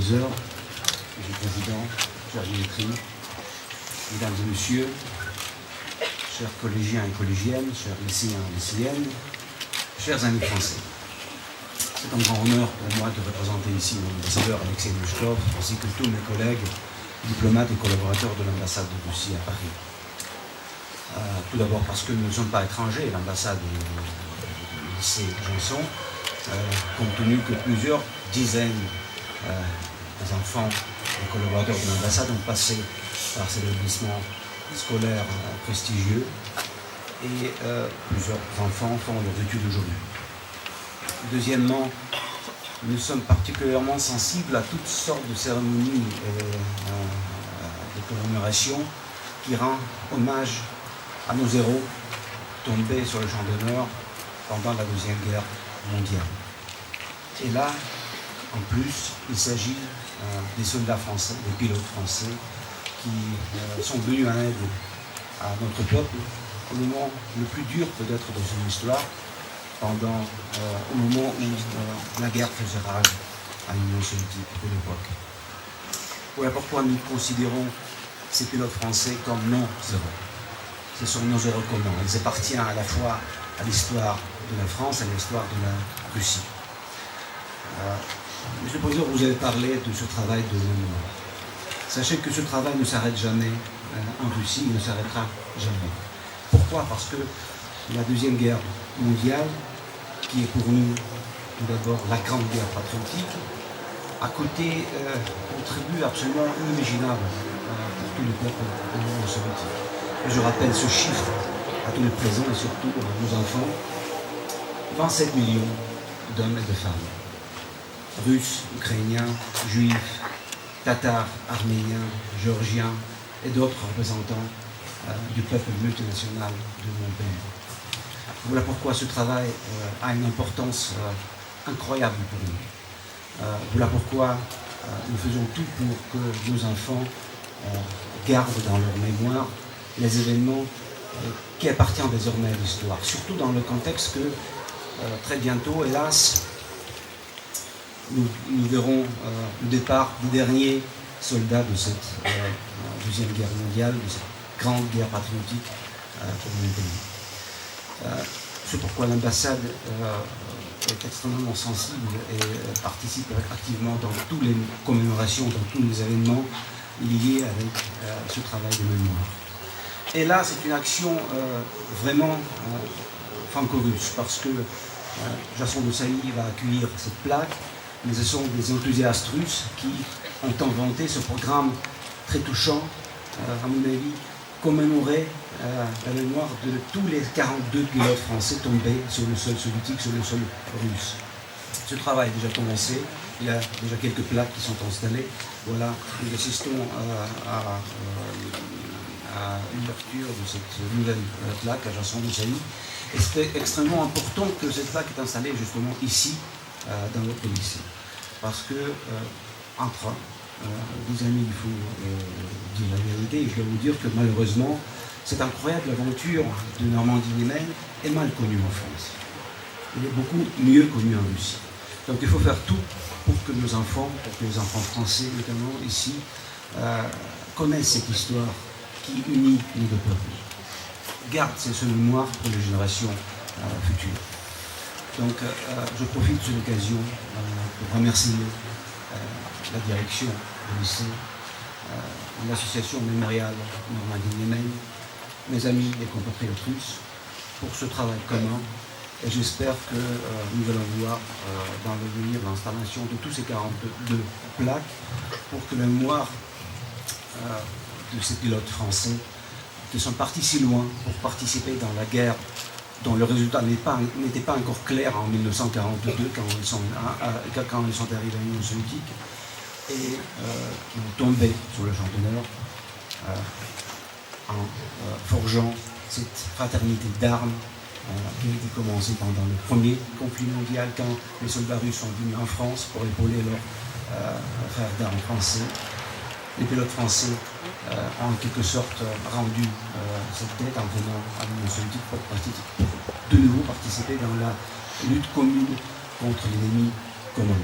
2 heures. Monsieur le Président, chers Dimitri, Mesdames et Messieurs, chers collégiens et collégiennes, chers lycéens et lycéennes, chers amis français. C'est un grand honneur pour moi de représenter ici l'ambassadeur Alexei Mouchkov, ainsi que tous mes collègues, diplomates et collaborateurs de l'ambassade de Russie à Paris. Tout d'abord parce que nous ne sommes pas étrangers, l'ambassade du lycée Janson, compte tenu que plusieurs dizaines d'enfants et collaborateurs de l'ambassade ont passé par cet établissement scolaire prestigieux et plusieurs enfants font leurs études aujourd'hui. Deuxièmement, nous sommes particulièrement sensibles à toutes sortes de cérémonies de commémoration qui rendent hommage à nos héros tombés sur le champ d'honneur pendant la Deuxième Guerre mondiale. Et là, en plus, il s'agit des soldats français, des pilotes français qui sont venus en aide à notre peuple au moment le plus dur peut-être de son histoire, au moment où la guerre faisait rage à l'Union soviétique de l'époque. Voilà pourquoi nous considérons ces pilotes français comme nos héros. Ce sont nos héros communs. Ils appartiennent à la fois à l'histoire de la France et à l'histoire de la Russie. Monsieur le Président, vous avez parlé de ce travail de mémoire. Sachez que ce travail ne s'arrête jamais en Russie, il ne s'arrêtera jamais. Pourquoi? Parce que la Deuxième Guerre mondiale, qui est pour nous tout d'abord la grande guerre patriotique, à côté contribue absolument inimaginable pour tout le peuple de l'Union soviétique. Et je rappelle ce chiffre à tous les présents et surtout à nos enfants, 27 millions d'hommes et de femmes, Russes, Ukrainiens, Juifs, Tatars, Arméniens, Géorgiens et d'autres représentants du peuple multinational de mon pays. Voilà pourquoi ce travail a une importance incroyable pour nous. Voilà pourquoi nous faisons tout pour que nos enfants gardent dans leur mémoire les événements qui appartiennent désormais à l'histoire, surtout dans le contexte que très bientôt, hélas, nous verrons le départ des derniers soldats de cette Deuxième Guerre mondiale, de cette grande guerre patriotique pour mon pays. C'est pourquoi l'ambassade est extrêmement sensible et participe activement dans toutes les commémorations, dans tous les événements liés avec ce travail de mémoire. Et là, c'est une action vraiment franco-russe, parce que Jason de Sailly va accueillir cette plaque, mais ce sont des enthousiastes russes qui ont inventé ce programme très touchant, à mon avis, commémorer la mémoire de tous les 42 pilotes français tombés sur le sol soviétique, sur le sol russe. Ce travail est déjà commencé, il y a déjà quelques plaques qui sont installées. Voilà, nous assistons à l'ouverture de cette nouvelle plaque à Jason de Sailly. Et c'était extrêmement important que cette plaque est installée justement ici, dans notre lycée. Parce que, entre des amis, il faut dire la vérité, et je dois vous dire que malheureusement, cette incroyable aventure de Normandie-Niemen est mal connue en France. Elle est beaucoup mieux connue en Russie. Donc il faut faire tout pour que nos enfants, pour que les enfants français notamment ici, connaissent cette histoire qui unit nos deux peuples. Garde cette mémoire pour les générations futures. Donc je profite de cette occasion pour remercier la direction du lycée, l'association mémoriale Normandie-Niemen, mes amis et compatriotes russes, pour ce travail commun. Et j'espère que nous allons voir dans l'avenir l'installation de tous ces 42 plaques pour que la mémoire de ces pilotes français qui sont partis si loin pour participer dans la guerre dont le résultat n'était pas encore clair en 1942 quand ils sont arrivés à l'Union soviétique et qui ont tombé sur le champ d'honneur en forgeant cette fraternité d'armes qui a été commencée pendant le premier conflit mondial quand les soldats russes sont venus en France pour épauler leurs frères d'armes français. Les pilotes français ont en quelque sorte rendu cette tête en venant à l'Union soviétique pour de nouveau participer dans la lutte commune contre l'ennemi commun.